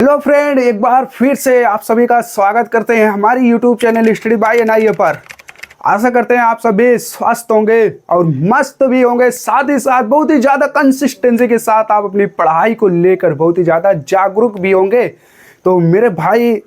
Hello friend, एक बार फिर से आप सभी का स्वागत करते हैं हमारी YouTube channel study bye NIA पर। आशा करते हैं आप सभी स्वस्थ होंगे और मस्त भी होंगे, साथ ही साथ बहुत ही ज़्यादा कंसिस्टेंसी के साथ आप अपनी पढ़ाई को लेकर बहुत ही ज़्यादा जागरूक भी होंगे। तो मेरे भाई,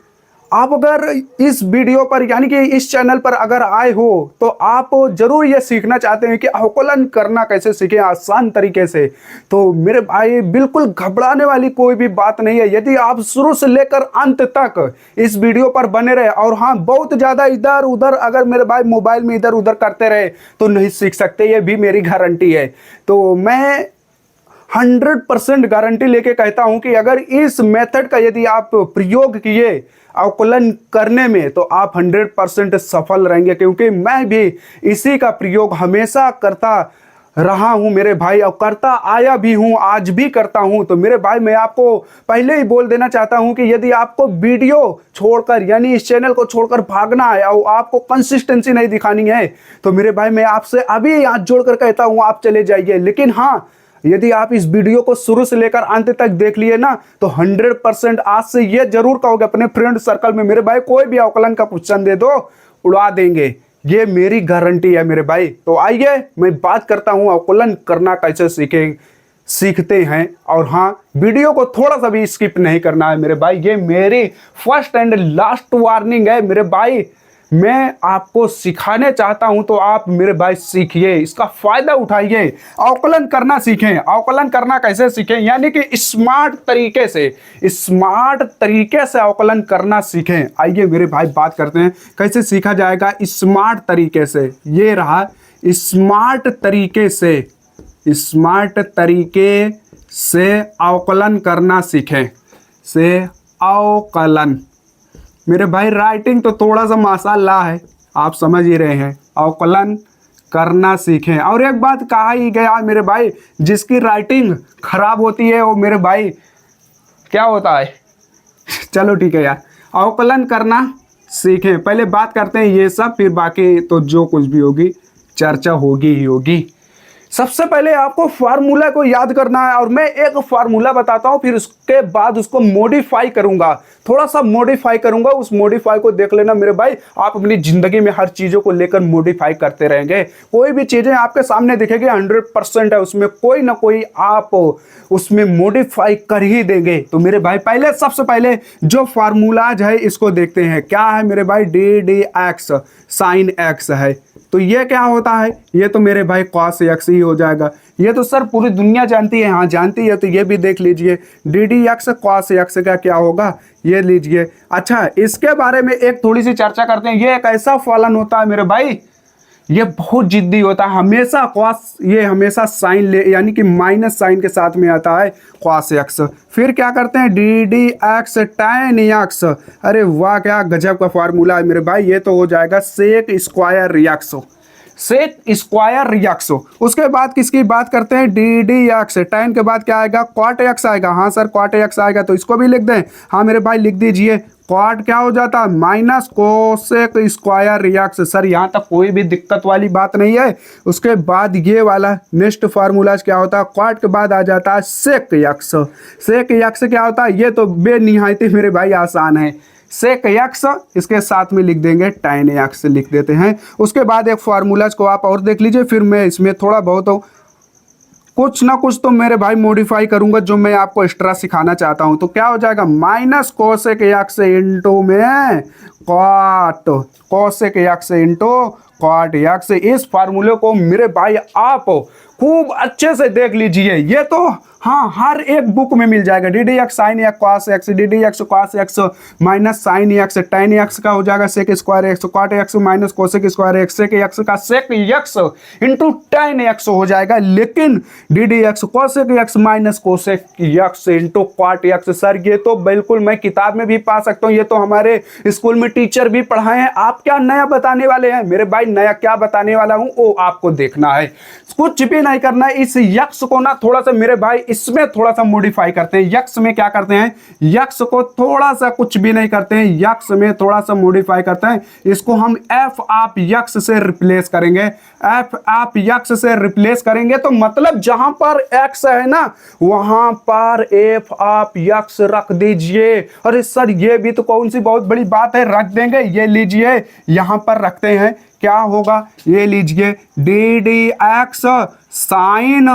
आप अगर इस वीडियो पर यानी कि इस चैनल पर अगर आए हो तो आप जरूर ये सीखना चाहते हैं कि आकलन करना कैसे सीखें आसान तरीके से। तो मेरे भाई, बिल्कुल घबराने वाली कोई भी बात नहीं है यदि आप शुरू से लेकर अंत तक इस वीडियो पर बने रहे। और हाँ, बहुत ज़्यादा इधर उधर अगर मेरे भाई मोबाइल में इधर उधर करते रहे तो नहीं सीख सकते, ये भी मेरी गारंटी है। तो मैं 100% गारंटी लेके कहता हूं कि अगर इस मेथड का यदि आप प्रयोग किए आकलन करने में तो आप 100% सफल रहेंगे, क्योंकि मैं भी इसी का प्रयोग हमेशा करता रहा हूं मेरे भाई, और करता आया भी हूं, आज भी करता हूं। तो मेरे भाई, मैं आपको पहले ही बोल देना चाहता हूं कि यदि आपको वीडियो छोड़कर यानी इस चैनल को छोड़कर भागना है और आपको कंसिस्टेंसी नहीं दिखानी है तो मेरे भाई, मैं आपसे अभी हाथ जोड़कर कहता हूं आप चले जाइए। लेकिन हाँ, यदि आप इस वीडियो को शुरू से लेकर अंत तक देख लिए ना तो 100% आज से ये जरूर कहोगे अपने फ्रेंड सर्कल में, मेरे भाई कोई भी आकलन का क्वेश्चन दे दो उड़ा देंगे, ये मेरी गारंटी है मेरे भाई। तो आइए मैं बात करता हूं आकलन करना कैसे सीखते हैं। और हाँ, वीडियो को थोड़ा सा भी स्किप नहीं करना है मेरे भाई, ये मेरी फर्स्ट एंड लास्ट वार्निंग है मेरे भाई। मैं आपको सिखाने चाहता हूं तो आप मेरे भाई सीखिए, इसका फायदा उठाइए, आकलन करना सीखें। आकलन करना कैसे सीखें, यानी कि स्मार्ट तरीके से आकलन करना सीखें। आइए मेरे भाई बात करते हैं कैसे सीखा जाएगा स्मार्ट तरीके से। ये रहा स्मार्ट तरीके से आकलन करना सीखें। से आकलन, मेरे भाई राइटिंग तो थोड़ा सा माशाल्लाह है, आप समझ ही रहे हैं। आकलन करना सीखें। और एक बात कहा ही गया मेरे भाई, जिसकी राइटिंग खराब होती है वो मेरे भाई क्या होता है चलो ठीक है यार, आकलन करना सीखें। पहले बात करते हैं ये सब, फिर बाकी तो जो कुछ भी होगी चर्चा होगी ही होगी। सबसे पहले आपको फार्मूला को याद करना है, और मैं एक फार्मूला बताता हूं, फिर उसके बाद उसको मॉडिफाई करूंगा, थोड़ा सा मॉडिफाई करूंगा। उस मॉडिफाई को देख लेना मेरे भाई, आप अपनी जिंदगी में हर चीजों को लेकर मॉडिफाई करते रहेंगे। कोई भी चीजें आपके सामने दिखेगी 100% है, उसमें कोई ना कोई आप उसमें मॉडिफाई कर ही देंगे। तो मेरे भाई, सबसे पहले जो फार्मूलाज है इसको देखते हैं। क्या है मेरे भाई, ddx sin x है। तो ये क्या होता है, ये तो मेरे भाई cos x ही हो जाएगा। ये तो सर पूरी दुनिया जानती है, हाँ जानती है, तो ये भी देख लीजिए ddx cos x का क्या होगा, ये लीजिए। अच्छा, इसके बारे में एक थोड़ी सी चर्चा करते हैं। ये एक ऐसा फलन होता है मेरे भाई, ये बहुत जिद्दी होता है, हमेशा कॉस, ये हमेशा साइन ले यानी कि माइनस साइन के साथ में आता है कॉस एक्स। फिर क्या करते हैं, d d x tan x. अरे वाह, क्या गजब का फार्मूला है मेरे भाई, ये तो हो जाएगा सेक स्क्वायर रिएक्सो। उसके बाद किसकी बात करते हैं, डी डी एक्स। tan के बाद क्या आएगा, कॉट एक्स आएगा। हाँ सर, कॉट एक्स आएगा, तो इसको भी लिख दें। हाँ मेरे भाई लिख दीजिए, कॉट क्या हो जाता है, माइनस कोसेक स्क्वायर रिएक्स। सर यहाँ तक कोई भी दिक्कत वाली बात नहीं है। उसके बाद ये वाला नेक्स्ट फार्मूला क्या होता है, कॉट के बाद आ जाता है सेक एक्स। सेक एक्स क्या होता है, ये तो बेनिहायती मेरे भाई आसान है। सेक एक्स, इसके साथ में लिख देंगे tan एक्स लिख देते हैं। उसके बाद एक फार्मूलाज को आप और देख लीजिए, फिर मैं इसमें थोड़ा बहुत कुछ ना कुछ तो मेरे भाई मॉडिफाई करूंगा जो मैं आपको एक्स्ट्रा सिखाना चाहता हूं। तो क्या हो जाएगा, माइनस कोसेक एक्स इंटू में cot, cosec x into cot x. इस फार्मूले को मेरे भाई आप खूब अच्छे से देख लीजिए, ये तो हाँ हर एक बुक में मिल जाएगा। D d x sine x cos x, d d x cos x minus sine x, tan x का हो जाएगा sec square x, cot x minus cosec square x, sec x का sec x into tan x हो जाएगा। लेकिन d d x cosec x minus cosec x into cot x, sir ये तो बिल्कुल मैं किताब में भी पा सकता हूँ, ये तो हमारे स्कूल में टीचर भी पढ़ाए हैं। आप क्या नया बताने वाले हैं मेरे भाई, नया क्या बताने वाला हूँ वो आपको देखना है, कुछ भी नहीं करना है। इस यक्स को ना थोड़ा सा मेरे भाई इसमें थोड़ा सा मॉडिफाई करते हैं। यक्स में क्या करते हैं, यक्स को थोड़ा सा कुछ भी नहीं करते हैं, यक्स में थोड़ा सा मॉडिफाई करते हैं। इसको हम एफ आप यक्स से रिप्लेस करेंगे, एफ आप यक्स से रिप्लेस करेंगे तो मतलब जहां पर एक्स है ना वहां पर एफ आप यक्स रख दीजिए। अरे सर ये भी तो कौन सी बहुत बड़ी बात है, रख देंगे। ये लीजिए यहां पर रखते हैं, क्या होगा ये लीजिए D d x sine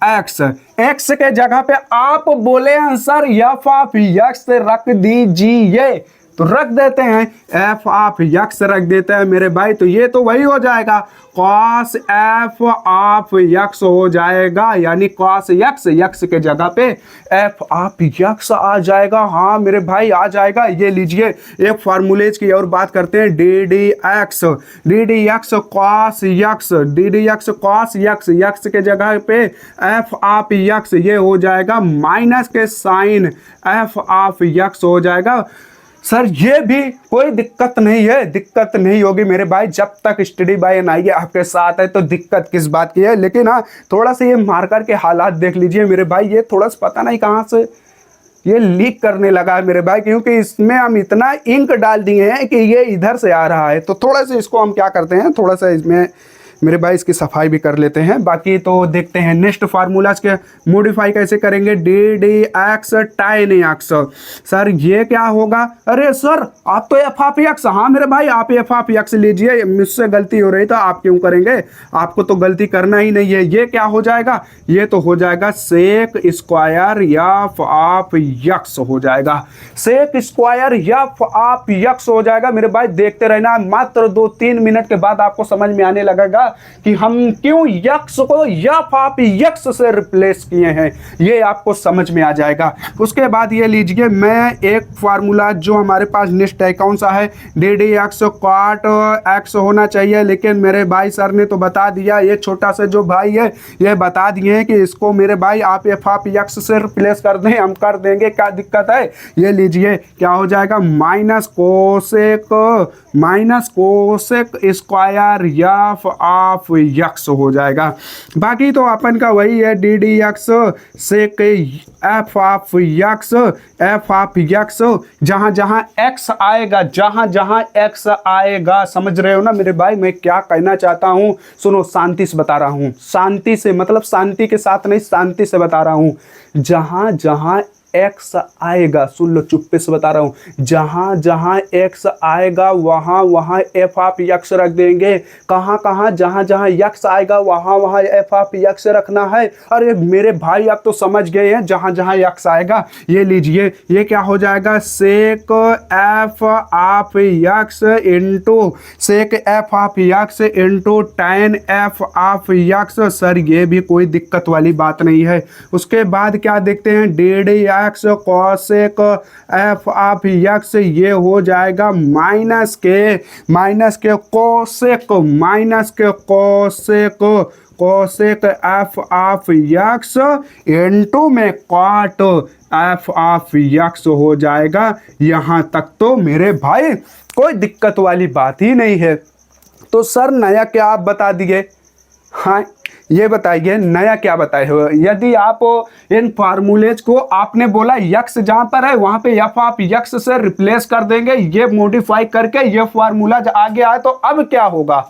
x, x के जगह पे आप बोले हैं सर एफ आप यक्स रख दीजिए, तो रख देते हैं एफ आप यक्स रख देते हैं मेरे भाई। तो ये तो वही हो जाएगा कॉस एफ आप यक्स हो जाएगा, यानी कॉस यक्स, यक्स के जगह पे एफ आप यक्स आ जाएगा। हाँ मेरे भाई आ जाएगा। ये लीजिए एक फार्मूलेज की और बात करते हैं, d d x cos x, D d x cos x, x के जगह पे एफ आप यक्स, ये हो जाएगा माइनस के साइन एफ आप यक्स हो जाएगा। सर ये भी कोई दिक्कत नहीं है, दिक्कत नहीं होगी मेरे भाई, जब तक स्टडी बाय एनआईए आपके साथ है तो दिक्कत किस बात की है। लेकिन हाँ थोड़ा सा ये मार्कर के हालात देख लीजिए मेरे भाई, ये थोड़ा सा पता नहीं कहाँ से ये लीक करने लगा है मेरे भाई, क्योंकि इसमें हम इतना इंक डाल दिए हैं कि ये इधर से आ रहा है। तो थोड़ा सा इसको हम क्या करते हैं, थोड़ा सा इसमें मेरे भाई इसकी सफाई भी कर लेते हैं। बाकी तो देखते हैं नेक्स्ट फार्मूलाज के मॉडिफाई कैसे करेंगे, डी डी एक्स टाइन एक्स। सर ये क्या होगा, अरे सर आप तो एफ आप एक्स, हाँ मेरे भाई आप एफ आप एक्स लीजिए, मुझसे गलती हो रही तो आप क्यों करेंगे, आपको तो गलती करना ही नहीं है। ये क्या हो जाएगा, ये तो हो जाएगा sec square f of x हो जाएगा, sec square f of x हो जाएगा मेरे भाई। देखते रहना, मात्र 2-3 मिनट के बाद आपको समझ में आने लगेगा कि हम क्यों यक्स को एफ आप यक्स से रिप्लेस किए हैं, ये आपको समझ में आ जाएगा। उसके बाद ये लीजिए मैं एक फार्मूला जो हमारे पास नेक्स्ट है कौन सा है, d d x cot x होना चाहिए, लेकिन मेरे भाई सर ने तो बता दिया, ये छोटा सा जो भाई है ये बता दिए हैं कि इसको मेरे भाई आप एफ आप यक्स से रिप्लेस कर दें, हम कर देंगे, क्या दिक्कत है। ये लीजिए क्या हो जाएगा, minus cosec square f of x हो जाएगा। बाकी तो अपन का वही है, d d x sec f of x, f of x, जहां जहां एक्स आएगा, जहां जहां एक्स आएगा, समझ रहे हो ना मेरे भाई मैं क्या कहना चाहता हूं। सुनो शांति से बता रहा हूं, शांति से मतलब शांति के साथ नहीं, शांति से बता रहा हूं। जहां जहां एक्स आएगा, सुन लो चुप्पे से बता रहा हूं, जहां जहां एक्स आएगा वहां वहां एफ आप यक्स रख देंगे। कहां कहां, जहां जहां एक्स आएगा वहां वहां एफ आप यक्स रखना है। अरे मेरे भाई आप तो समझ गए हैं, जहां जहां एक्स आएगा। ये लीजिए ये क्या हो जाएगा, सेक f of x into sec f of x into tan F of x. Sir ये भी कोई दिक्कत वाली बात नहीं है। उसके बाद क्या देखते हैं, d d x cosec F of x, ये हो जाएगा माइनस के cosec F of x into में कॉट एफ आप यक्स हो जाएगा। यहां तक तो मेरे भाई कोई दिक्कत वाली बात ही नहीं है। तो सर नया क्या आप बता दिए, हाँ ये बताइए नया क्या बताए हो। यदि आप इन फार्मूलेज को आपने बोला यक्स जहां पर है वहां पे एफ आप यक्स से रिप्लेस कर देंगे, ये मॉडिफाई करके ये फार्मूला आगे आए, तो अब क्या होगा,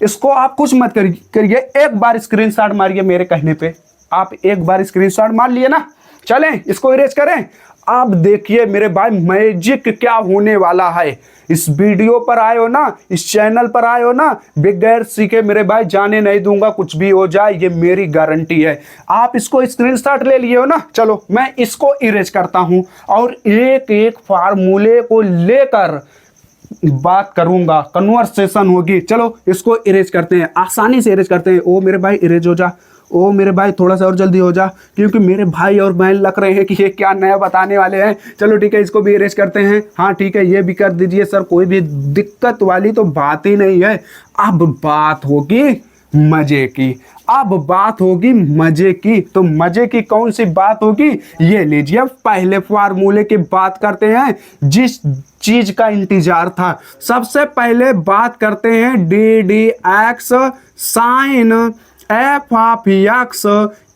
इसको आप कुछ मत करिए, एक बार स्क्रीनशॉट मारिए मेरे कहने पे, आप एक बार स्क्रीनशॉट मार लिए ना, चलें इसको इरेज करें। आप देखिए मेरे भाई मैजिक क्या होने वाला है। इस वीडियो पर आए हो ना, इस चैनल पर आए हो ना, बगैर सीखे मेरे भाई जाने नहीं दूंगा, कुछ भी हो जाए ये मेरी गारंटी है। आप इसको स्क्रीनशॉट ले लिए हो ना, चलो मैं इसको इरेज करता हूं और एक एक फार्मूले को लेकर बात करूंगा, कन्वर्सेशन होगी। चलो इसको इरेज करते हैं, आसानी से इरेज करते हैं। ओ मेरे भाई इरेज हो जा, ओ मेरे भाई थोड़ा सा और जल्दी हो जा, क्योंकि मेरे भाई और बहन लग रहे हैं कि ये क्या नया बताने वाले हैं। चलो ठीक है इसको भी इरेज करते हैं, हाँ ठीक है ये भी कर दीजिए सर, कोई भी दिक्कत वाली तो बात ही नहीं है। अब बात होगी मजे की, अब बात होगी मजे की। तो मजे की कौन सी बात होगी, ये लीजिए पहले फार्मूले की बात करते हैं जिस चीज का इंतजार था। सबसे पहले बात करते हैं d d x sine f of x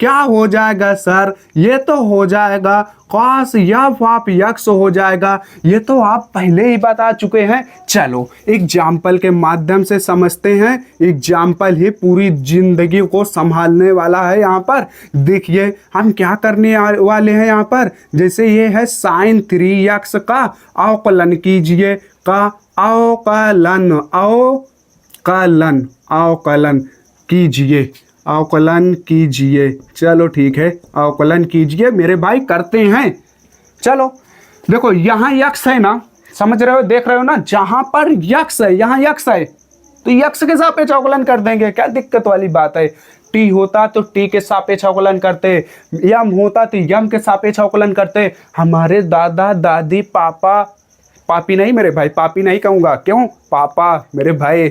क्या हो जाएगा सर, ये तो हो जाएगा कॉस एफ ऑफ एक्स हो जाएगा। ये तो आप पहले ही बता चुके हैं। चलो एग्जाम्पल के माध्यम से समझते हैं। एग्जाम्पल ही पूरी जिंदगी को संभालने वाला है। यहाँ पर देखिए हम क्या करने वाले हैं। यहाँ पर जैसे ये है साइन 3x का अवकलन कीजिए, का अवकलन कीजिए, अवकलन कीजिए। चलो ठीक है, अवकलन कीजिए मेरे भाई, करते हैं। चलो देखो यहाँ यक्स है ना, समझ रहे हो, देख रहे हो ना, जहां पर यक्स है यहाँ यक्स है तो यक्स के सापेक्ष अवकलन कर देंगे। क्या दिक्कत वाली बात है। टी होता तो टी के सापेक्ष अवकलन करते, यम होता तो यम के सापेक्ष अवकलन करते। हमारे दादा दादी पापा, पापी नहीं मेरे भाई, पापी नहीं कहूँगा, क्यों, पापा मेरे भाई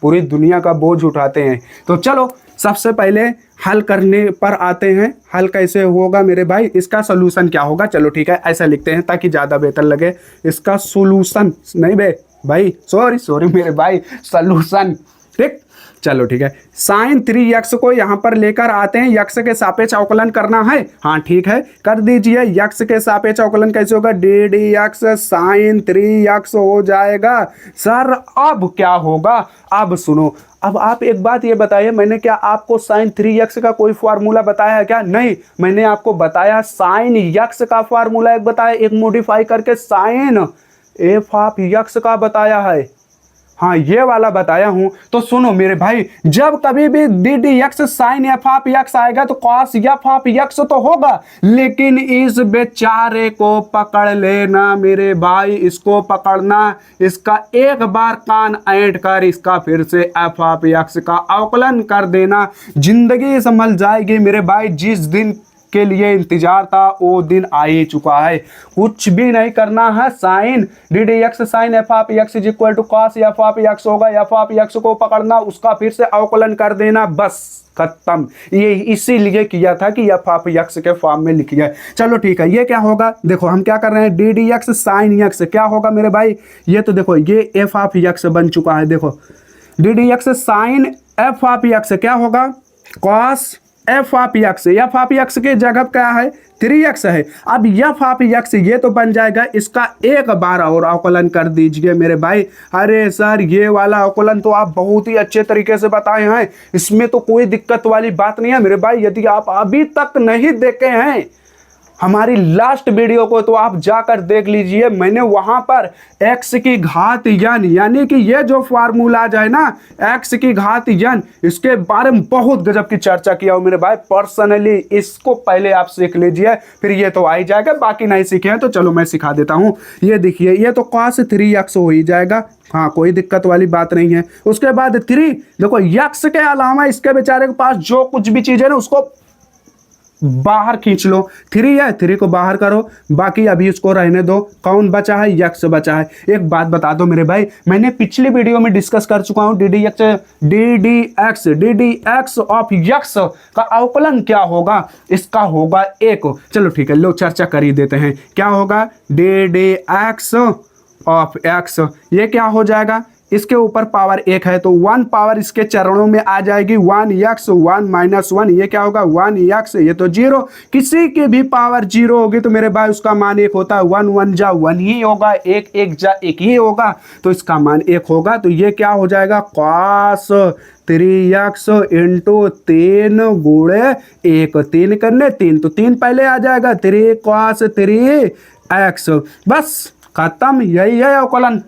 पूरी दुनिया का बोझ उठाते हैं। तो चलो सबसे पहले हल करने पर आते हैं। हल कैसे होगा मेरे भाई, इसका सोल्यूशन क्या होगा। चलो ठीक है, ऐसा लिखते हैं ताकि ज़्यादा बेहतर लगे। इसका सोल्यूशन नहीं भाई सॉरी मेरे भाई, सोल्यूशन, ठीक। चलो ठीक है, साइन 3x को यहाँ पर लेकर आते हैं, यक्स के सापेक्ष अवकलन करना है। हाँ ठीक है, कर दीजिए। यक्स के सापेक्ष अवकलन कैसे होगा, D d x sine 3x हो जाएगा। सर अब क्या होगा, अब सुनो, अब आप एक बात ये बताइए, मैंने क्या आपको साइन 3x का कोई फार्मूला बताया है क्या। नहीं, मैंने आपको बताया साइन x का फार्मूला एक बताया, एक मॉडिफाई करके साइन एफ ऑफ एक्स का बताया है। हाँ ये वाला बताया हूं। तो सुनो मेरे भाई, जब कभी भी d d x sine f of x आएगा तो कॉस एफ ऑफ एक्स तो होगा, लेकिन इस बेचारे को पकड़ लेना मेरे भाई, इसको पकड़ना, इसका एक बार कान ऐंठ कर इसका फिर से एफ ऑफ एक्स का अवकलन कर देना, जिंदगी संभल जाएगी मेरे भाई। जिस दिन के लिए इंतजार था वो दिन आ ही चुका है। कुछ भी नहीं करना है, sine d d x sine f of x is equal to cos f of x होगा। एफ ऑफ एक्स को पकड़ना, उसका फिर से अवकलन कर देना, बस खत्म। ये इसीलिए किया था कि एफ ऑफ एक्स के फॉर्म में लिखिए। चलो ठीक है, ये क्या होगा, देखो हम क्या कर रहे हैं, d d x sine x क्या होगा मेरे भाई, ये तो देखो ये एफ ऑफ एक्स बन चुका है। देखो d d x sine f of x क्या होगा, cos f of x, f of x की जगह क्या है 3x है। अब एफ ऑफ एक्स ये तो बन जाएगा, इसका एक बार और अवकलन कर दीजिए मेरे भाई। अरे सर ये वाला अवकलन तो आप बहुत ही अच्छे तरीके से बताए हैं, इसमें तो कोई दिक्कत वाली बात नहीं है मेरे भाई। यदि आप अभी तक नहीं देखे हैं हमारी लास्ट वीडियो को तो आप जाकर देख लीजिए। मैंने वहां पर x की घात n, यानी कि ये जो फार्मूला है ना x की घात n, इसके बारे में बहुत गजब की चर्चा किया हूं मेरे भाई पर्सनली। इसको पहले आप सीख लीजिए, फिर ये तो आ ही जाएगा। बाकी नहीं सीखे हैं तो चलो मैं सिखा देता हूं। ये देखिए ये तो cos 3x हो ही जाएगा, हाँ कोई दिक्कत वाली बात नहीं है। उसके बाद 3, देखो x के अलावा इसके बेचारे के पास जो कुछ भी चीज है ना उसको बाहर खींच लो। 3 है, 3 को बाहर करो, बाकी अभी इसको रहने दो। कौन बचा है, यक्स बचा है। एक बात बता दो मेरे भाई, मैंने पिछली वीडियो में डिस्कस कर चुका हूं, D d x of x का अवकलन क्या होगा, इसका होगा 1। चलो ठीक है, लो चर्चा कर ही देते हैं। क्या होगा, D d x of x, ये क्या हो जाएगा, इसके ऊपर पावर 1 है तो 1 पावर इसके चरणों में आ जाएगी, 1x 1 माइनस 1, ये क्या होगा 1x, ये तो 0। किसी की भी पावर 0 होगी तो मेरे भाई उसका मान 1 होता है। 1 1 जा 1 ही होगा, 1 1 जा 1 ही होगा, तो इसका मान 1 होगा। तो ये क्या हो जाएगा, cos 3x इंटू 3 गुणे 1, 3 करने 3 तो 3 पहले आ जाएगा, 3 cos 3x, बस खत्म। यही है अवकलन,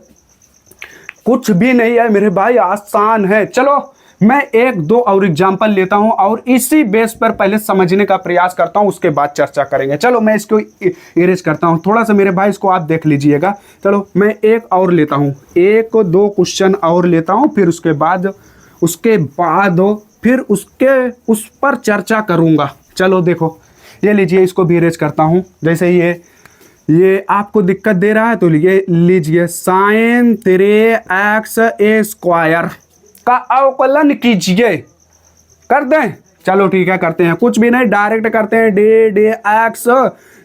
कुछ भी नहीं है मेरे भाई, आसान है। चलो मैं 1-2 और एग्जाम्पल लेता हूं और इसी बेस पर पहले समझने का प्रयास करता हूं, उसके बाद चर्चा करेंगे। चलो मैं इसको इरेज करता हूं थोड़ा सा मेरे भाई, इसको आप देख लीजिएगा। चलो मैं एक और लेता हूं, 1-2 क्वेश्चन और लेता हूं, फिर उसके बाद फिर उस पर चर्चा करूंगा। चलो देखो ये लीजिए, इसको भी इरेज करता हूं। जैसे ये आपको दिक्कत दे रहा है तो ये लीजिए, साइन 3x स्क्वायर का अवकलन कीजिए, कर दें। चलो ठीक है करते हैं, कुछ भी नहीं डायरेक्ट करते हैं, d d x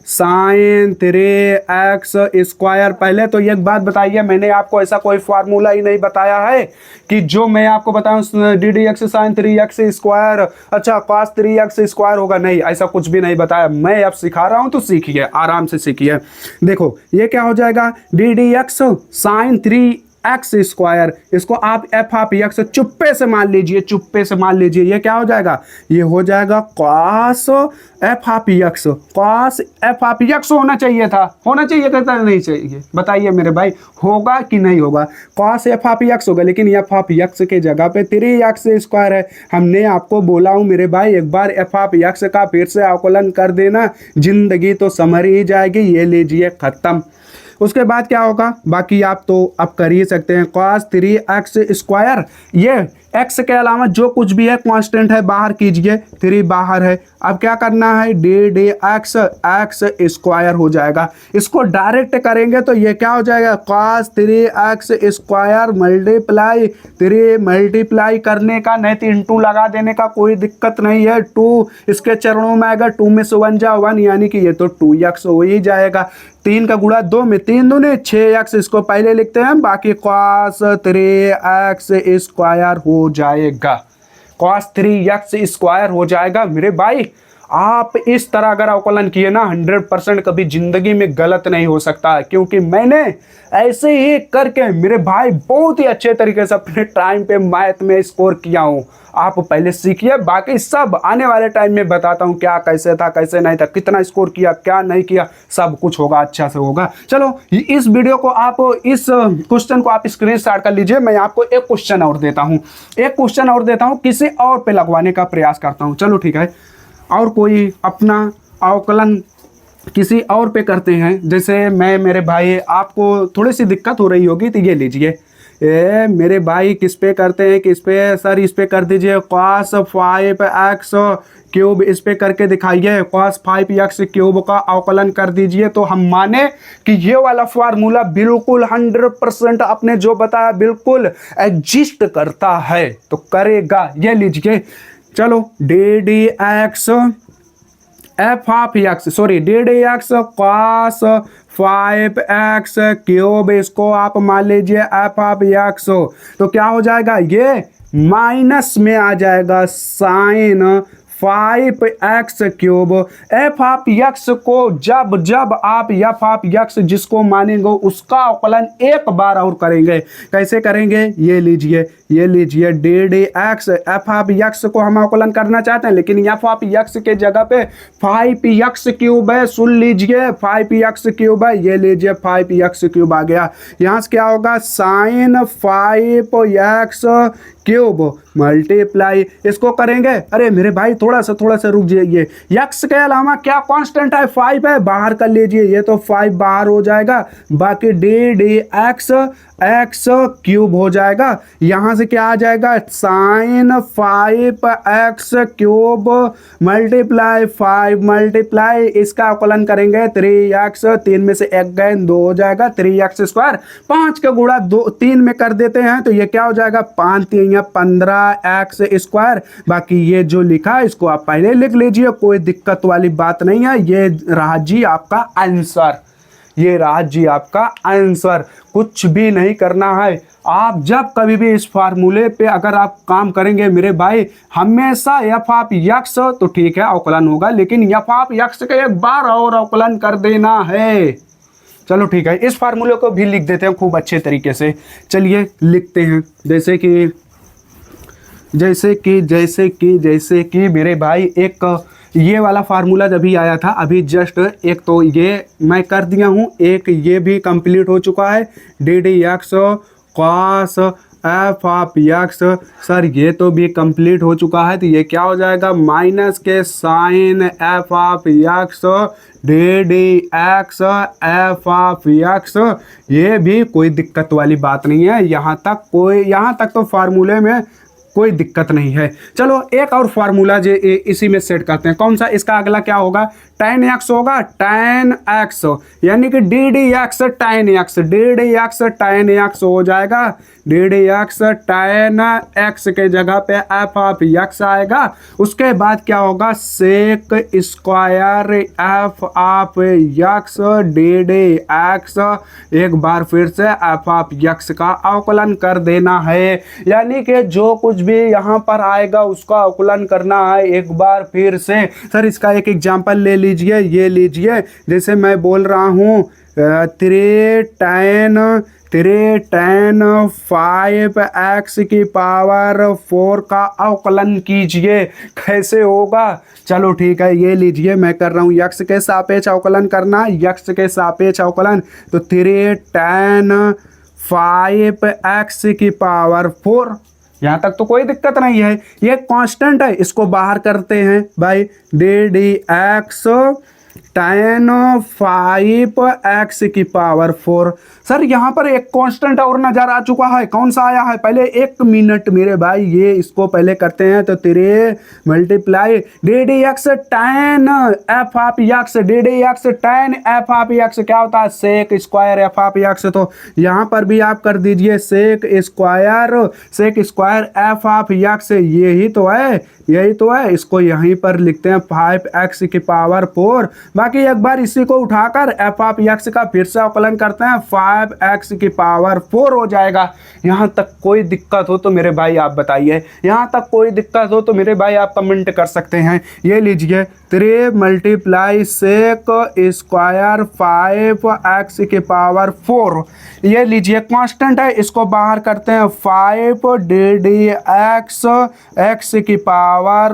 sine 3x square. पहले तो एक बात बताइए, मैंने आपको ऐसा कोई फार्मूला ही नहीं बताया है कि जो मैं आपको बताऊं DDX साइन 3x स्क्वायर अच्छा cos 3x स्क्वायर होगा, नहीं, ऐसा कुछ भी नहीं बताया। मैं अब सिखा रहा हूं तो सीखिए, आराम से सीखिए। देखो ये क्या हो जाएगा, DDX साइन 3x स्क्वायर, इसको आप एफ ऑफ एक्स चुप्पे से मान लीजिए, चुप्पे से मान लीजिए। ये क्या हो जाएगा, ये हो जाएगा cos f of x. Cos f of x होना चाहिए था, होना चाहिए कहता नहीं चाहिए, बताइए मेरे भाई होगा कि नहीं होगा। कॉस एफ ऑफ एक्स होगा, लेकिन एफ ऑफ एक्स के जगह पे 3x स्क्वायर है। हमने आपको बोला हूं मेरे भाई, एक बार एफ ऑफ एक्स का फिर से आकलन कर देना, जिंदगी तो समझ ही जाएगी। ये लीजिए खत्म। उसके बाद क्या होगा, बाकी आप तो अब कर ही सकते हैं। cos 3x स्क्वायर, ये x के अलावा जो कुछ भी है कांस्टेंट है बाहर कीजिए, 3 बाहर है। अब क्या करना है, DDX x स्क्वायर हो जाएगा। इसको डायरेक्ट करेंगे तो ये क्या हो जाएगा, cos 3x square multiply 3 multiply करने का, नहीं तो इंटू लगा देने का कोई दिक्कत नहीं है। 2 इसके चरणों में आएगा, 2 में से 1 जा 1, यानी कि ये तो 2x हो ही जाएगा। 3 का गुणा 2 में 3 दूने 6x, इसको पहले लिखते हैं, बाकी cos 3x स्क्वायर हो जाएगा। cos 3x स्क्वायर हो जाएगा मेरे भाई। आप इस तरह अगर अवकलन किए ना, 100% कभी जिंदगी में गलत नहीं हो सकता, क्योंकि मैंने ऐसे ही करके मेरे भाई बहुत ही अच्छे तरीके से अपने टाइम पे मैथ में स्कोर किया हूं। आप पहले सीखिए, बाकी सब आने वाले टाइम में बताता हूं क्या कैसे था कैसे नहीं था, कितना स्कोर किया क्या नहीं किया, सब कुछ होगा, अच्छा से होगा। चलो इस वीडियो को आप, इस क्वेश्चन को आप स्क्रीनशॉट कर लीजिए। मैं आपको एक क्वेश्चन और देता हूं, एक क्वेश्चन और देता हूं, किसी और पे लगवाने का प्रयास करता हूं। चलो ठीक है, और कोई अपना अवकलन किसी और पे करते हैं। जैसे मैं, मेरे भाई आपको थोड़ी सी दिक्कत हो रही होगी तो ये लीजिए, मेरे भाई किस पे करते हैं, किस पे सर, इस पे कर दीजिए। cos 5x क्यूब, इस पे करके दिखाइए। cos 5x क्यूब का अवकलन कर दीजिए, तो हम माने कि ये वाला फार्मूला बिल्कुल 100% आपने जो बताया बिल्कुल एग्जिस्ट करता है, तो करेगा। ये लीजिए, चलो DDX f of x, sorry DDX cos 5x cube, इसको आप मान लीजिए एफ ऑफ एक्स। तो क्या हो जाएगा, ये माइनस में आ जाएगा sine 5x cube. F of x को जब जब आप एफ ऑफ एक्स जिसको मानेंगे उसका अवकलन एक बार और करेंगे। कैसे करेंगे, ये लीजिए, ये लीजिए DDX एफ ऑफ एक्स को हम अवकलन करना चाहते हैं, लेकिन एफ ऑफ एक्स के जगह पे 5x क्यूब है। सुन लीजिए 5x क्यूब है, ये लीजिए 5x क्यूब आ गया। यहाँ से क्या होगा, साइन 5x क्यूब मल्टीप्लाई, इसको करेंगे। अरे मेरे भाई थोड़ा सा रुक जाइए, x के अलावा क्या कांस्टेंट है, 5 है, बाहर कर लीजिए, ये तो 5 बाहर हो जाएगा, बाकी DDX x क्यूब हो जाएगा। यहां से क्या आ जाएगा, sine 5x cube multiply 5 multiply, इसका अवकलन करेंगे 3x, 3 में से 1 गए 2 हो जाएगा, 3x स्क्वायर। 5 का गुणा 3 में कर देते हैं, तो ये क्या हो जाएगा, 5 3 15x स्क्वायर। बाकी ये जो लिखा है इसको आप पहले लिख लीजिए, कोई दिक्कत वाली बात नहीं है। ये रहा जी आपका आंसर, ये रहा जी आपका आंसर। कुछ भी नहीं करना है। आप जब कभी भी इस फार्मूले पे अगर आप काम करेंगे मेरे भाई, हमेशा एफ ऑफ एक्स तो ठीक है अवकलन होगा, लेकिन एफ ऑफ एक्स का एक बार और अवकलन कर देना है। चलो ठीक है, इस फार्मूले को भी लिख देते हैं खूब अच्छे तरीके से। चलिए लिखते हैं, जैसे कि मेरे भाई एक ये वाला फार्मूला जब भी आया था, अभी जस्ट एक तो ये मैं कर दिया हूँ, एक ये भी कंप्लीट हो चुका है, DDX cos F of x. Sir ये तो भी कंप्लीट हो चुका है, तो ये क्या हो जाएगा, माइनस के sine f of x DDX f of x. ये भी कोई दिक्कत वाली बात नहीं है, यहाँ तक तो फार्मूले में कोई दिक्कत नहीं है। चलो एक और फार्मूला जो इसी में सेट करते हैं। कौन सा? इसका अगला क्या होगा? tan x होगा, tan x यानी कि ddx tan x, ddx tan x हो जाएगा। ddx tan x के जगह पे f ऑफ x आएगा। उसके बाद क्या होगा? Sec square f of x ddx, एक बार फिर से f ऑफ x का अवकलन कर देना है। यानी कि जो कुछ भी यहाँ पर आएगा उसका अवकलन करना है एक बार फिर से। सर इसका एक एग्जांपल ले लीजिए, ये लीजिए, जैसे मैं बोल रहा हूँ 3 tan 5x की पावर 4 का अवकलन कीजिए, कैसे होगा? चलो ठीक है, ये लीजिए, मैं कर रहा हूँ x के सापेक्ष अवकलन करना, x के सापेक्ष अवकलन। तो 3 tan 5x की पावर 4, यहाँ तक तो कोई दिक्कत नहीं है। ये कांस्टेंट है, इसको बाहर करते हैं भाई। ddx tan 5x की पावर 4। सर यहाँ पर एक कांस्टेंट और नजर आ चुका है। कौन सा आया है? पहले 1 मिनट मेरे भाई, ये इसको पहले करते हैं। तो 3 multiply ddx tan f of x, ddx tan f of x क्या होता है? Sec square f of x। तो यहाँ पर भी आप कर दीजिए sec square f of x, यही तो है, यही तो है। इसको यहीं पर लिखते हैं 5x की पावर 4। बाकी एक बार इसी को उठाकर f ऑफ x का फिर से अवकलन करते हैं, 5x की पावर 4 हो जाएगा। यहाँ तक कोई दिक्कत हो तो मेरे भाई आप बताइए, यहाँ तक कोई दिक्कत हो तो मेरे भाई आप कमेंट कर सकते हैं। ये लीजिए 3 मल्टीप्लाई सेक स्क्वायर 5x की पावर 4, ये लीजिए कांस्टेंट है, इसको बाहर करते हैं 5 ddx x की पावर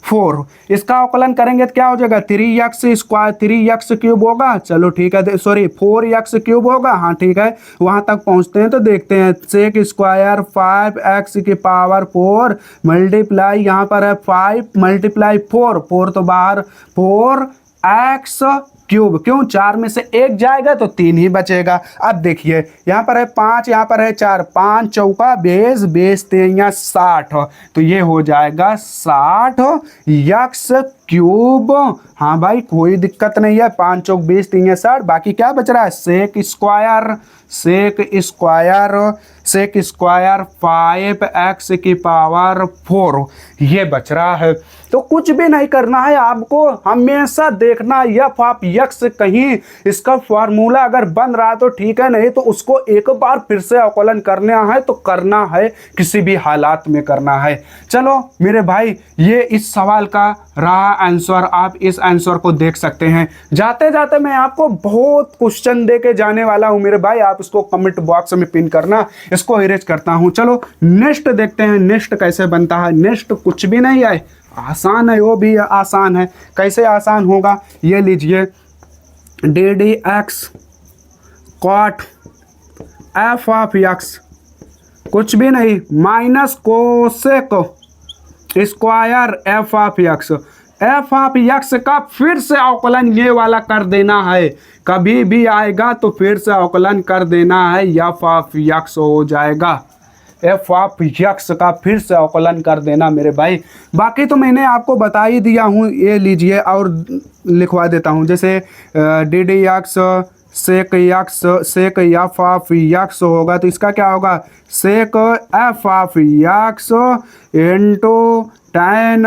4। इसका अवकलन करेंगे तो क्या हो जाएगा? 3x स्क्वायर 3x क्यूब होगा। चलो ठीक है, सॉरी 4x क्यूब होगा। हाँ ठीक है, वहां तक पहुंचते हैं तो देखते हैं। सेक स्क्वायर 5x की पावर 4 मल्टीप्लाई, यहाँ पर है 5 मल्टीप्लाई 4, 4 तो बाहर, 4x क्यूब। क्यों? 4 में से 1 जाएगा तो 3 ही बचेगा। अब देखिए यहाँ पर है 5, यहाँ पर है 4, 5 चौका 20, 20 3 60, तो ये हो जाएगा 60 x क्यूब। हाँ भाई कोई दिक्कत नहीं है, 5 चौक 20 3 60। बाकी क्या बच रहा है? सेक स्क्वायर 5x की पावर 4, ये बच रहा है। तो कुछ भी नहीं करना है आपको, हमेशा देखना f ऑफ x कहीं इसका फार्मूला अगर बन रहा है तो ठीक है, नहीं तो उसको एक बार फिर से अवकलन करना है तो करना है, किसी भी हालात में करना है। चलो मेरे भाई, ये इस सवाल का रहा आंसर, आप इस आंसर को देख सकते हैं। जाते जाते मैं आपको बहुत क्वेश्चन दे के जाने वाला हूं मेरे भाई, आप इसको कमेंट बॉक्स में पिन करना। इसको इरेज करता हूं। चलो नेक्स्ट देखते हैं, नेक्स्ट कैसे बनता है। नेक्स्ट कुछ भी नहीं है, आसान है, वो भी आसान है। कैसे आसान होगा? ये लीजिए ddx cot f of x, कुछ भी नहीं, minus cosec square f of x, f of x का फिर से अवकलन ये वाला कर देना है। कभी भी आएगा तो फिर से अवकलन कर देना है, f ऑफ x हो जाएगा। f ऑफ x का फिर से अवकलन कर देना मेरे भाई। बाकी तो मैंने आपको बता ही दिया हूँ। ये लीजिए और लिखवा देता हूँ, जैसे ddx sec f of x होगा तो इसका क्या होगा? Sec f of x into tan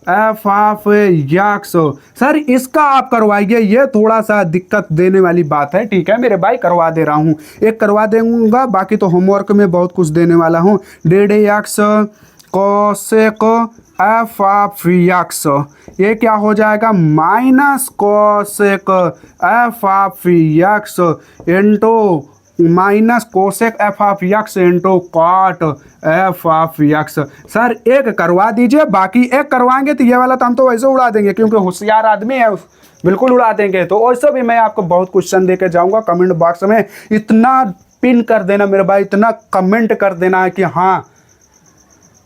f of x। Sir इसका आप करवाइए, ये थोड़ा सा दिक्कत देने वाली बात है। ठीक है मेरे भाई, करवा दे रहा हूँ, एक करवा दूंगा, बाकी तो होमवर्क में बहुत कुछ देने वाला हूँ। ddx cosec f of x, ये क्या हो जाएगा? Minus cosec f of x into minus cosec f of x into cot f of x। Sir एक करवा दीजिए, बाकी एक करवाएंगे तो ये वाला तो हम तो वैसे उड़ा देंगे, क्योंकि होशियार आदमी है, बिल्कुल उड़ा देंगे। तो वैसे भी मैं आपको बहुत क्वेश्चन दे के जाऊंगा। कमेंट बॉक्स में इतना पिन कर देना मेरे भाई, इतना कमेंट कर देना है कि हाँ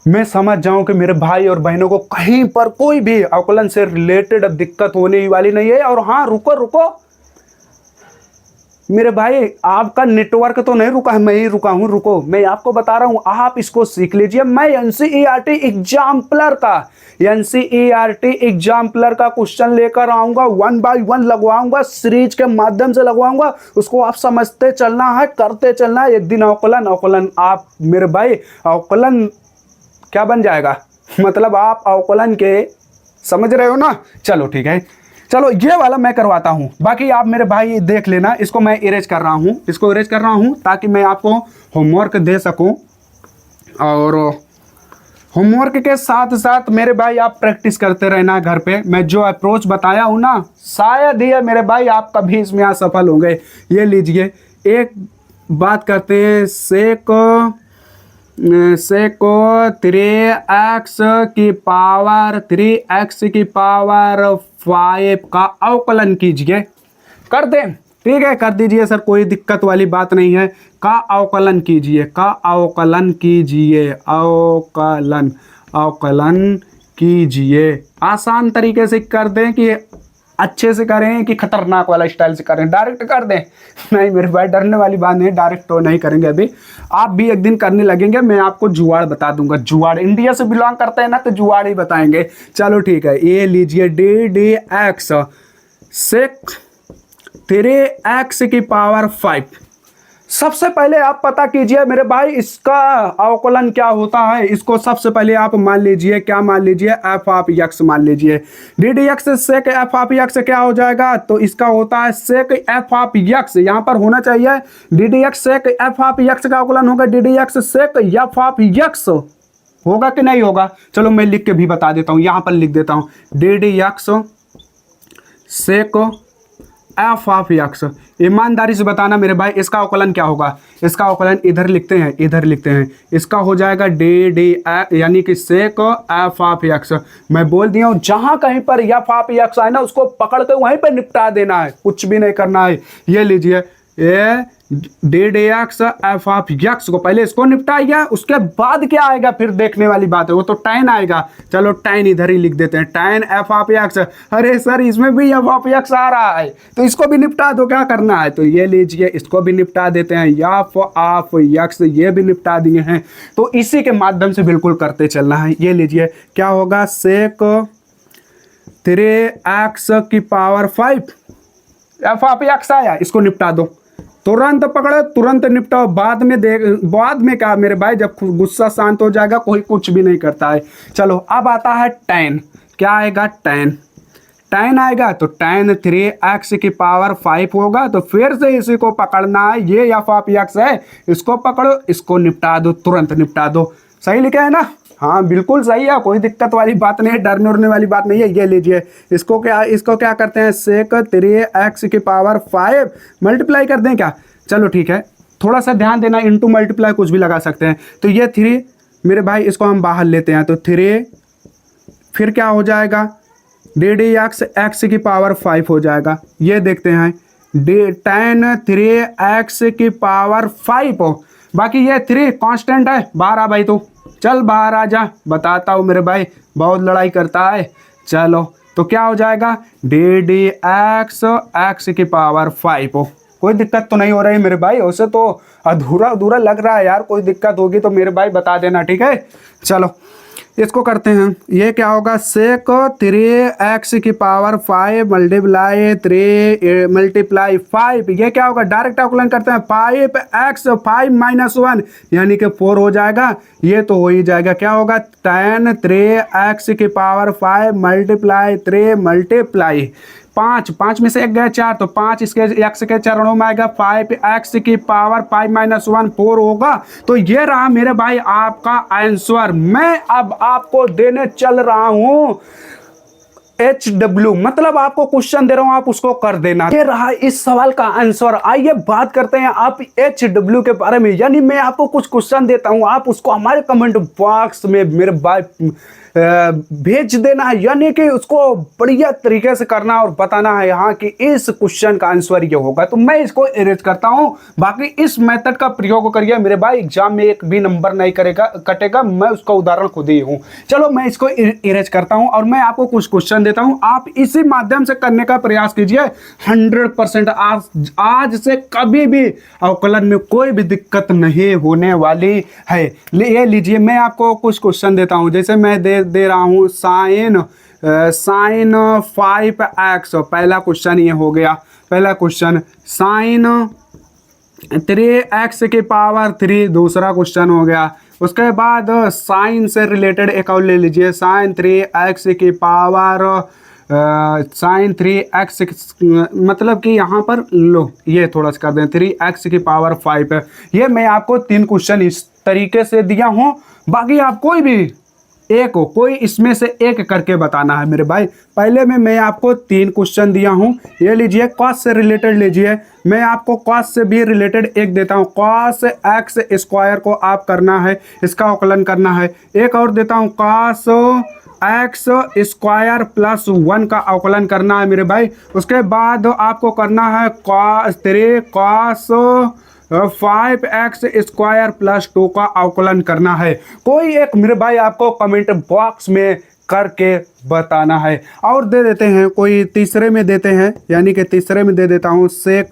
मैं समझ जाऊं कि मेरे भाई और बहनों को कहीं पर कोई भी अवकलन से रिलेटेड दिक्कत होने वाली नहीं है। और हाँ रुको, मेरे भाई आपका नेटवर्क तो नहीं रुका है, मैं ही रुका हूं। रुको, मैं आपको बता रहा हूं, आप इसको सीख लीजिए। मैं एनसीईआरटी एग्जाम्पलर का क्वेश्चन लेकर आऊंगा, 1 बाय 1 लगवाऊंगा, सीरीज के माध्यम से लगवाऊंगा। उसको आप समझते चलना है, करते चलना है। एक दिन अवकलन आप मेरे भाई अवकलन क्या बन जाएगा, मतलब आप अवकलन के समझ रहे हो ना। चलो ठीक है, चलो ये वाला मैं करवाता हूं, बाकी आप मेरे भाई देख लेना। इसको मैं इरेज कर रहा हूं, इसको इरेज कर रहा हूं ताकि मैं आपको होमवर्क दे सकूं, और होमवर्क के साथ साथ मेरे भाई आप प्रैक्टिस करते रहना घर पे। मैं जो अप्रोच बताया हूं ना, शायद ये मेरे भाई आप कभी इसमें असफल होंगे। ये लीजिए, एक बात करते हैं, सेक 3x की पावर 5 का अवकलन कीजिए। कर दें, ठीक है, कर दीजिए सर, कोई दिक्कत वाली बात नहीं है। का अवकलन कीजिए, अवकलन कीजिए। आसान तरीके से कर दें कि अच्छे से करें कि खतरनाक वाला स्टाइल से करें, डायरेक्ट कर दें। नहीं मेरे भाई, डरने वाली बात नहीं, डायरेक्ट तो नहीं करेंगे अभी, आप भी एक दिन करने लगेंगे। मैं आपको जुगाड़ बता दूंगा, जुगाड़, इंडिया से बिलोंग करते हैं ना तो जुगाड़ ही बताएंगे। चलो ठीक है, ये लीजिए, DDX सेक 3x की पावर 5। सबसे पहले आप पता कीजिए मेरे भाई इसका अवकलन क्या होता है। इसको सबसे पहले आप मान लीजिए, क्या मान लीजिए, f ऑफ x मान लीजिए। DDX sec f of x क्या हो जाएगा, तो इसका होता है सेक f ऑफ x, यहाँ पर होना चाहिए DDX sec f of x का अवकलन होगा DDX sec f of x, होगा कि नहीं होगा। चलो मैं लिख के भी बता देता हूँ, यहाँ पर लिख देता हूँ, DDX sec f of x। ईमानदारी से बताना मेरे भाई इसका अवकलन क्या होगा। इसका अवकलन इधर लिखते हैं, इसका हो जाएगा DDX यानी कि सेक f ऑफ x। मैं बोल दिया हूँ, जहां कहीं पर f ऑफ x आए ना उसको पकड़ के वहीं पे निपटा देना है, कुछ भी नहीं करना है। ये लीजिए, ये DDX f ऑफ x को पहले इसको निपटाइए, उसके बाद क्या आएगा फिर देखने वाली बात है, वो तो tan आएगा। चलो tan इधर ही लिख देते हैं, tan f ऑफ x। अरे सर इसमें भी f ऑफ x आ रहा है, तो इसको भी निपटा दो, क्या करना है। तो ये लीजिए, इसको भी निपटा देते हैं, f ऑफ x, ये भी निपटा दिए हैं। तो इसी के माध्यम से बिल्कुल करते चलना है। ये लीजिए, क्या होगा, सेक 3x की पावर 5 f ऑफ x आया, इसको निपटा दो, तुरंत पकड़ो, तुरंत निपटाओ। बाद में क्या मेरे भाई, जब गुस्सा शांत हो जाएगा कोई कुछ भी नहीं करता है। चलो अब आता है tan, क्या आएगा, tan आएगा, तो tan 3x की पावर 5 होगा। तो फिर से इसी को पकड़ना है, ये f ऑफ x है, इसको पकड़ो, इसको निपटा दो, तुरंत निपटा दो। सही लिखा है ना, हाँ बिल्कुल सही है, कोई दिक्कत वाली बात नहीं है, डरने उड़ने वाली बात नहीं है। ये लीजिए, इसको क्या करते हैं, सेक 3x की पावर 5 मल्टीप्लाई कर दें क्या। चलो ठीक है, थोड़ा सा ध्यान देना, इंटू मल्टीप्लाई कुछ भी लगा सकते हैं। तो ये 3 मेरे भाई, इसको हम बाहर लेते हैं, तो 3 फिर क्या हो जाएगा, DDX x की पावर 5 हो जाएगा। ये देखते हैं, tan 3x की पावर 5 हो, बाकी ये 3 कांस्टेंट है। बाहर आ भाई, तो चल बाहर आ जा, बताता हूँ मेरे भाई, बहुत लड़ाई करता है। चलो तो क्या हो जाएगा, DDX x की पावर 5 हो। कोई दिक्कत तो नहीं हो रही मेरे भाई, वैसे तो अधूरा अधूरा लग रहा है यार, कोई दिक्कत होगी तो मेरे भाई बता देना, ठीक है। चलो इसको करते हैं, ये क्या होगा, सेक 3x की पावर 5 मल्टीप्लाई 3 मल्टीप्लाई 5, ये क्या होगा, डायरेक्ट अवकलन करते हैं, 5x 5 माइनस 1 यानी कि 4 हो जाएगा। ये तो हो ही जाएगा, क्या होगा, tan 3x की पावर 5 मल्टीप्लाई 3 मल्टीप्लाई 5 में से एक गया 4, तो 5 इसके x के चरणों में आएगा, 5x की पावर 5 माइनस 1 4 होगा। तो ये रहा मेरे भाई आपका आंसर। मैं अब आपको देने चल रहा हूं HW, मतलब आपको क्वेश्चन दे रहा हूं, आप उसको कर देना। ये रहा इस सवाल का आंसर। आइए बात करते हैं आप HW के बारे में, यानी मैं आपको कुछ क्वेश्चन देता हूं, आप उसको हमारे कमेंट बॉक्स में मेरे भाई भेज देना है, यानी कि उसको बढ़िया तरीके से करना और बताना है यहाँ कि इस क्वेश्चन का आंसर ये होगा। तो मैं इसको इरेज करता हूँ, बाकी इस मेथड का प्रयोग करिए मेरे भाई, एग्जाम में एक भी नंबर नहीं कटेगा, मैं उसका उदाहरण खुद ही हूँ। चलो मैं इसको इरेज करता हूँ और मैं आपको कुछ क्वेश्चन देता हूं, आप इसी माध्यम से करने का प्रयास कीजिए। 100% आज से कभी भी अवकलन में कोई भी दिक्कत नहीं होने वाली है। ये लीजिए, मैं आपको कुछ क्वेश्चन देता हूं, जैसे मैं दे रहा हूं साइन 5x। पहला क्वेश्चन ये हो गया। पहला क्वेश्चन साइन 3x की पावर 3, दूसरा क्वेश्चन हो गया। उसके बाद साइन से रिलेटेड एक और ले लीजिए, साइन 3x की पावर साइन 3x, मतलब कि यहाँ पर लो ये थोड़ा सा कर दें, 3x की पावर 5 है। ये मैं आपको 3 क्वेश्चन इस तरीके से दिया हूँ, बाकी आप कोई भी एक हो, कोई इसमें से एक करके बताना है मेरे भाई। पहले में मैं आपको 3 क्वेश्चन दिया हूं, ये लीजिए कॉस से रिलेटेड लीजिए। मैं आपको कॉस से भी रिलेटेड एक देता हूं, कॉस एक्स स्क्वायर को आप करना है, इसका अवकलन करना है। एक और देता हूं, कॉस एक्स स्क्वायर प्लस 1 का अवकलन करना है मेरे भाई। उसके बाद आपको करना है कॉस 5x स्क्वायर प्लस 2 का अवकलन करना है। कोई एक मेरे भाई आपको कमेंट बॉक्स में करके बताना है। और दे देते हैं, कोई तीसरे में देते हैं, यानी कि तीसरे में दे देता हूँ सेक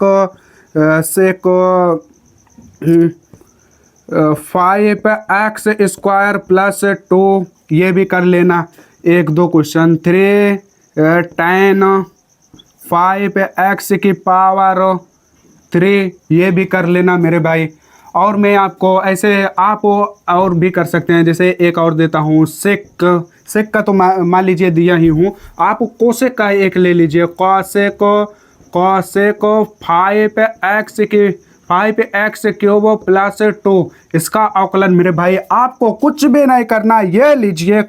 5x स्क्वायर प्लस 2, ये भी कर लेना। 1-2 क्वेश्चन 3 tan 5x की पावर 3, ये भी कर लेना मेरे भाई। और मैं आपको ऐसे आप और भी कर सकते हैं, जैसे एक और देता हूँ सेक का तो मान लीजिए दिया ही हूँ, आप कोसेक का एक ले लीजिए, कोसेक 5x क्यूब प्लस 2, इसका अवकलन मेरे भाई। आपको कुछ भी नहीं करना, ये लीजिए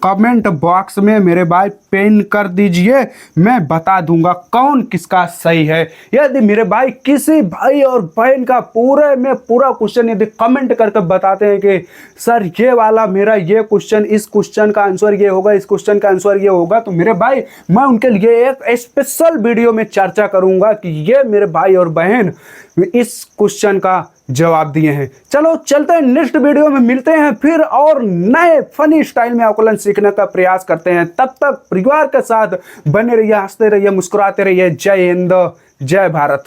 कमेंट बॉक्स में मेरे भाई पिन कर दीजिए, मैं बता दूंगा कौन किसका सही है। यदि मेरे भाई किसी भाई और बहन का पूरा क्वेश्चन यदि कमेंट करके बताते हैं कि सर ये वाला मेरा ये क्वेश्चन, इस क्वेश्चन का आंसर ये होगा, इस क्वेश्चन का आंसर ये होगा, तो मेरे भाई मैं उनके लिए एक स्पेशल वीडियो में चर्चा करूंगा कि ये मेरे भाई और बहन इस क्वेश्चन का जवाब दिए हैं। चलो चलते हैं, नेक्स्ट वीडियो में मिलते हैं फिर और नए फनी स्टाइल में अवकलन सीखने का प्रयास करते हैं। तब तक परिवार के साथ बने रहिए, हंसते रहिए, मुस्कुराते रहिए। जय हिंद, जय भारत।